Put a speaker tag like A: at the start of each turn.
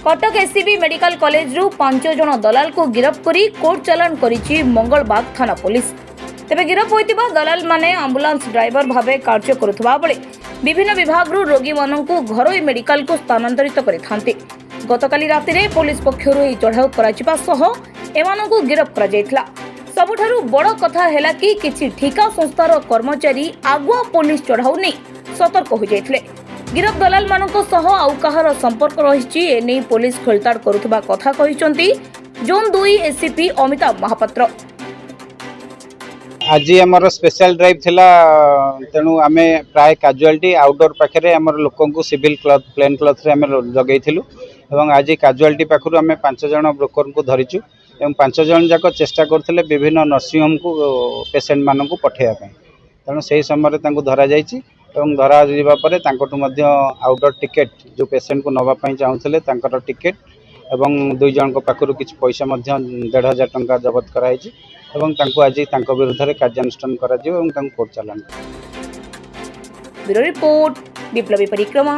A: Cuttack SCB medical college रु 5 जन दलाल को गिरफ्त करी कोर्ट चालान करिछि मंगलबाग थाना पुलिस। तेबे गिरफ्त होइतिबा दलाल माने एम्बुलेंस ड्राइवर भावे कार्य करुथबा बेले विभिन्न विभाग रु रोगी माननकु घरोई मेडिकल को स्थानांतरित करिथांती। गतकाली रातिरे पुलिस पक्षरु एही चढ़ाऊ कराजिबा सह एमानकु गिरफ्त करा जायतला। सबुठारु बड़ कथा हैला कि किछि ठिका संस्थार कर्मचारी आगुआ पुलिस चढ़ाऊ नै सतर्क हो जायतले। गिरफ्त दलाल मानक सह आउ कहार संपर्क रहिछि एनै पुलिस खोलताड़ करुथबा कथा कहिसंती जोन 2 एससीपी अमिताभ महापात्र।
B: आज आमर स्पेशल ड्राइव थिला तेणु आमे प्राय काजुआलिटी आउटडोर पाखे आमर लोक को सिविल क्लॉथ प्लेन क्लॉथ रे आमे जगैथिलु एवं आज काजुआलिटी पाखरु आमे 5 जन ब्रोकर को धरिचु एवं 5 जन जाक चेष्टा करथिले विभिन्न नर्सिंग होम को पेशेंट मानन को पठेया पय। तेणु सही समय तांको धरा जायछि एवं धरा जिबा परे तांकोटु मध्य आउटडोर टिकेट जो पेशेंट को नबा पय चाहुथिले तांकर टिकेट एवं 2 जन को पाखरु किछ पैसा मध्य 1500 टंका जब्त कराइछि एवं तांको आज तांको विरुद्ध रे कार्यानुष्ठान करा जिवो एवं तांको कोर्ट चालान।
A: ब्यूरो रिपोर्ट विप्लवी परिक्रमा।